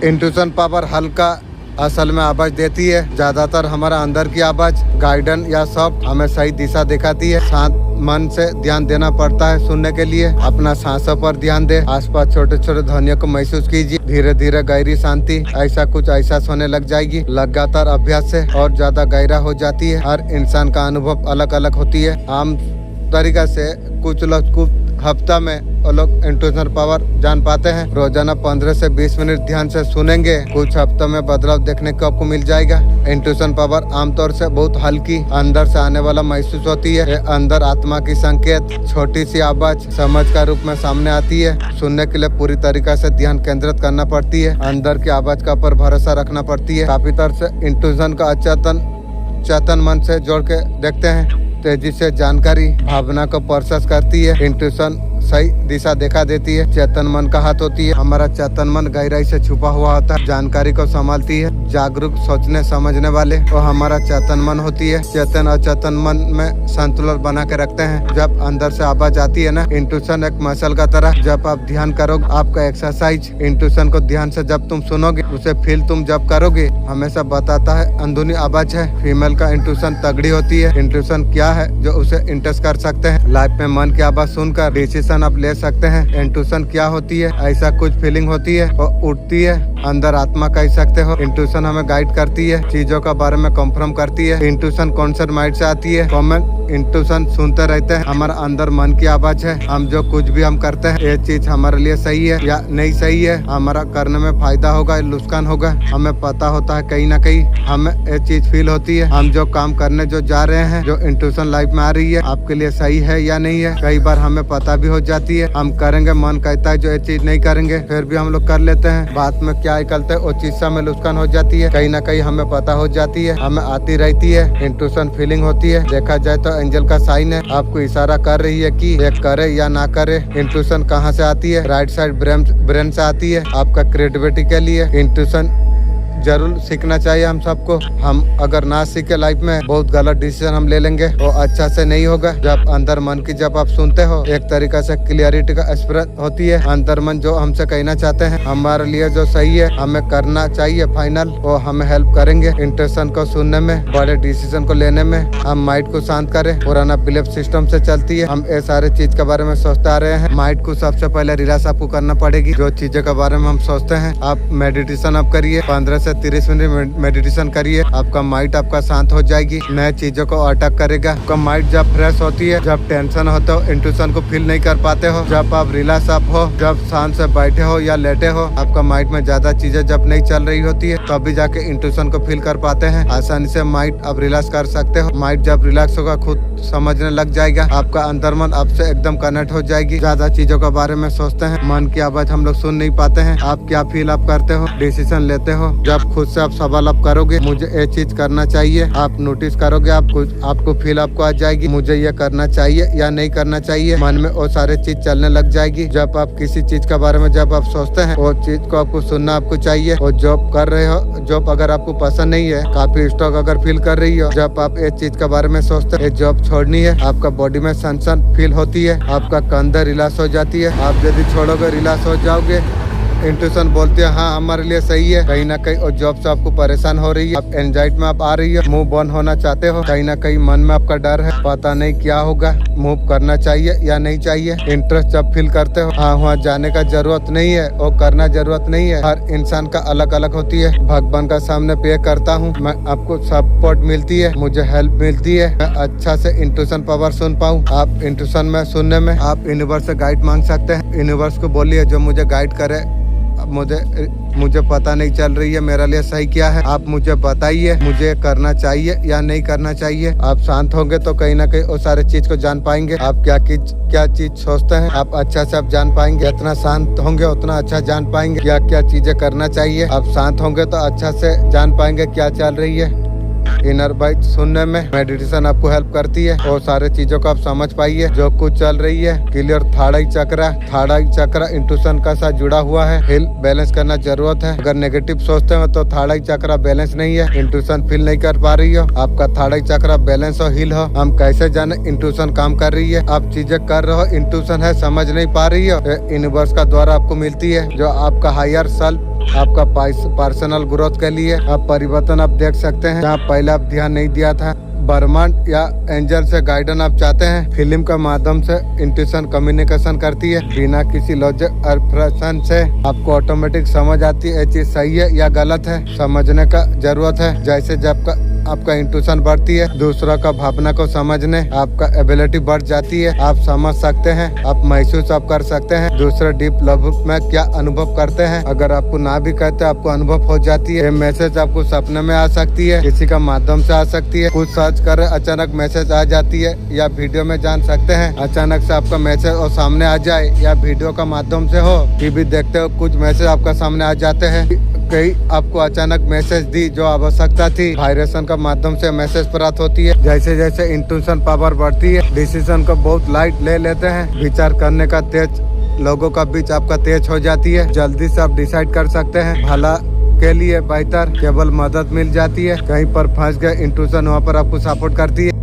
Intuition power हल्का असल में आवाज देती है। ज्यादातर हमारा अंदर की आवाज गाइडन या सब हमें सही दिशा दिखाती है। शांत मन से ध्यान देना पड़ता है सुनने के लिए। अपना सांसों पर ध्यान दे, आसपास छोटे छोटे ध्वनियों को महसूस कीजिए। धीरे धीरे गहरी शांति ऐसा कुछ एहसास होने लग जाएगी। लगातार अभ्यास से और ज्यादा गहरा हो जाती है। हर इंसान का अनुभव अलग अलग होती है। आम तरीका से कुछ लोग कुछ हफ्ता में वो लोग इंट्यूशन पावर जान पाते हैं। रोजाना 15 से 20 मिनट ध्यान से सुनेंगे, कुछ हफ्तों में बदलाव देखने को आपको मिल जाएगा। इंट्यूशन पावर आमतौर से बहुत हल्की अंदर से आने वाला महसूस होती है। ये अंदर आत्मा की संकेत छोटी सी आवाज समझ का रूप में सामने आती है। सुनने के लिए पूरी तरीके से ध्यान केंद्रित करना पड़ती है। अंदर की आवाज का ऊपर भरोसा रखना पड़ती है। काफी तरह से इंट्यूशन का चेतन मन से जोड़ के देखते हैं। तेजी से जानकारी भावना को प्रोसेस करती है। इंट्यूशन सही दिशा दिखा देती है। चेतन मन का हाथ होती है। हमारा चेतन मन गहराई से छुपा हुआ होता है, जानकारी को संभालती है। जागरूक सोचने समझने वाले तो हमारा चेतन मन होती है। चेतन और चेतन मन में संतुलन बना के रखते हैं। जब अंदर से आवाज आती है ना, इंट्यूशन एक मसल का तरह। जब आप ध्यान करोगे, आपका एक्सरसाइज इंट्यूशन को ध्यान से जब तुम सुनोगे, उसे फील तुम जब करोगे, हमेशा बताता है अंदरूनी आवाज है। फीमेल का इंट्यूशन तगड़ी होती है। इंट्यूशन क्या है जो उसे इंटरेस्ट कर सकते हैं। लाइफ में मन की आवाज सुनकर डिसीजन आप ले सकते हैं। इंट्यूशन क्या होती है? ऐसा कुछ फीलिंग होती है और उठती है, अंदर आत्मा कह सकते हो। इंट्यूशन हमें गाइड करती है, चीजों के बारे में कंफर्म करती है। इंट्यूशन कौन सा माइंड से आती है? कॉमन इंट्यूशन सुनते रहते हैं। हमारा अंदर मन की आवाज है। हम जो कुछ भी हम करते हैं, ये चीज हमारे लिए सही है या नहीं सही है, हमारा करने में फायदा होगा या नुकसान होगा, हमें पता होता है। कहीं ना कहीं हमें ये चीज फील होती है। हम जो काम करने जो जा रहे हैं, जो इंट्यूशन लाइफ में आ रही है, आपके लिए सही है या नहीं है, कई बार हमें पता भी हो जाती है। हम करेंगे, मन कहता है जो ये चीज नहीं करेंगे, फिर भी हम लोग कर लेते हैं। बात में क्या निकलते है, वो चीज से हमें नुकसान हो जाती है। कहीं ना कहीं हमें पता हो जाती है, हमें आती रहती है। इंट्यूशन फीलिंग होती है। देखा जाए तो एंजल का साइन है, आपको इशारा कर रही है कि ये करे या ना करे। इंट्यूशन कहाँ से आती है? राइट साइड ब्रेन से आती है। आपका क्रिएटिविटी के लिए इंट्यूशन जरूर सीखना चाहिए हम सबको। हम अगर ना सीखे लाइफ में, बहुत गलत डिसीजन हम ले लेंगे, वो अच्छा से नहीं होगा। जब अंदर मन की जब आप सुनते हो, एक तरीका से क्लियरिटी का एक्सप्रेस होती है। अंदर मन जो हमसे कहना चाहते हैं, हमारे लिए जो सही है, हमें करना चाहिए फाइनल, वो हमें हेल्प करेंगे इंट्यूशन को सुनने में, बड़े डिसीजन को लेने में। हम माइंड को शांत करें। पुराना बिलीफ सिस्टम से चलती है, हम ये सारे चीज के बारे में सोचते आ रहे हैं। माइंड को सबसे पहले रिलैक्स आपको करना पड़ेगी। जो चीजों के बारे में हम सोचते हैं, आप मेडिटेशन आप करिए। 15 से 30 मिनट मेडिटेशन करिए। आपका माइंड आपका शांत हो जाएगी, नए चीजों को अटैक करेगा। आपका माइंड जब फ्रेश होती है, जब टेंशन होता हो, इंट्यूशन को फील नहीं कर पाते हो, जब आप रिलैक्स आप हो, जब शांत से बैठे हो या लेटे हो, आपका माइंड में ज्यादा चीजें जब नहीं चल रही होती है, तभी जाके इंट्यूशन को फील कर पाते हैं। आसानी से माइंड आप रिलैक्स कर सकते हो। माइंड जब रिलैक्स होगा, खुद समझने लग जाएगा। आपका अंदर मन आपसे एकदम कनेक्ट हो जाएगी। ज्यादा चीजों के बारे में सोचते हैं, मन की आवाज हम लोग सुन नहीं पाते हैं। आप क्या फील आप करते हो, डिसीजन लेते हो, जब खुद से आप सवाल आप करोगे, मुझे ये चीज करना चाहिए, आप नोटिस करोगे, आपको फील आपको आ जाएगी, मुझे ये करना चाहिए या नहीं करना चाहिए। मन में वो सारे चीज चलने लग जाएगी। जब आप किसी चीज के बारे में जब आप सोचते हैं, वो चीज को आपको सुनना आपको चाहिए। वो जॉब कर रहे हो, जॉब अगर आपको पसंद नहीं है, काफी स्ट्रॉक अगर फील कर रही हो, जब आप ये चीज के बारे में सोचते हैं, जॉब छोड़नी है, आपका बॉडी में सन फील होती है, आपका कंधे रिलैक्स हो जाती है। आप यदि छोड़ोगे, रिलैक्स हो जाओगे, इंट्यूशन बोलती है हाँ हमारे लिए सही है। कहीं ना कहीं और जॉब से आपको परेशान हो रही है, आप एंजाइटी में आप आ रही है, मूव ऑन होना चाहते हो, कहीं ना कहीं मन में आपका डर है, पता नहीं क्या होगा, मूव करना चाहिए या नहीं चाहिए। इंटरेस्ट जब फील करते हो, हाँ वहाँ जाने का जरूरत नहीं है, वो करना जरूरत नहीं है। हर इंसान का अलग अलग होती है। भगवान का सामने पे करता हूँ, मैं आपको सपोर्ट मिलती है, मुझे हेल्प मिलती है, मैं अच्छा से इंट्यूशन पावर सुन पाऊँ। आप इंट्यूशन में सुनने में आप यूनिवर्स से गाइड मांग सकते हैं। यूनिवर्स को बोलिए जो मुझे गाइड करे। मुझे पता नहीं चल रही है मेरे लिए सही क्या है, आप मुझे बताइए, मुझे करना चाहिए या नहीं करना चाहिए। आप शांत होंगे तो कहीं ना कहीं वो सारे चीज को जान पाएंगे। आप क्या चीज सोचते हैं, आप अच्छा से आप जान पाएंगे। जितना शांत होंगे उतना अच्छा जान पाएंगे क्या क्या चीजें करना चाहिए। आप शांत होंगे तो अच्छा से जान पाएंगे क्या चल रही है। इनर वॉइस सुनने में। मेडिटेशन आपको हेल्प करती है, वो सारे चीजों को आप समझ पाइए जो कुछ चल रही है। क्लियर थर्ड आई चक्र इंट्यूशन का साथ जुड़ा हुआ है। हिल बैलेंस करना जरूरत है। अगर नेगेटिव सोचते हो तो थर्ड आई चक्र बैलेंस नहीं है, इंट्यूशन फील नहीं कर पा रही हो, आपका थर्ड आई चक्र बैलेंस हो, हिल हो। हम कैसे जाने इंट्यूशन काम कर रही है? आप चीजें कर रहे हो, इंट्यूशन है, समझ नहीं पा रही हो, यूनिवर्स का द्वारा आपको मिलती है, जो आपका हायर सेल्फ, आपका पर्सनल ग्रोथ के लिए आप परिवर्तन आप देख सकते हैं। जहाँ पहले आप ध्यान नहीं दिया था। ब्रह्मांड या एंजल से गाइडेंस आप चाहते हैं, फिल्म के माध्यम से इंट्यूशन कम्युनिकेशन करती है। बिना किसी लॉजिक और प्रश्न से आपको ऑटोमेटिक समझ आती है ये चीज सही है या गलत है। समझने का जरूरत है। जैसे जब आपका इंट्यूशन बढ़ती है, दूसरों का भावना को समझने आपका एबिलिटी बढ़ जाती है। आप समझ सकते हैं, आप महसूस आप कर सकते हैं दूसरे डीप लव में क्या अनुभव करते हैं। अगर आपको ना भी कहते आपको अनुभव हो जाती है। मैसेज आपको सपने में आ सकती है, किसी का माध्यम से आ सकती है। कुछ सर्च कर अचानक मैसेज आ जाती है, या वीडियो में जान सकते हैं अचानक से आपका मैसेज और सामने आ जाए, या वीडियो का माध्यम से हो, टीवी देखते हो कुछ मैसेज आपका सामने आ जाते हैं। कई आपको अचानक मैसेज दी जो आवश्यकता थी, वाइब्रेशन का माध्यम से मैसेज प्राप्त होती है। जैसे जैसे इंट्यूशन पावर बढ़ती है, डिसीजन को बहुत लाइट ले लेते हैं। विचार करने का तेज लोगों का बीच आपका तेज हो जाती है। जल्दी से आप डिसाइड कर सकते हैं। भला के लिए बेहतर केवल मदद मिल जाती है। कहीं पर फंस गए इंट्यूशन वहाँ पर आपको सपोर्ट करती है।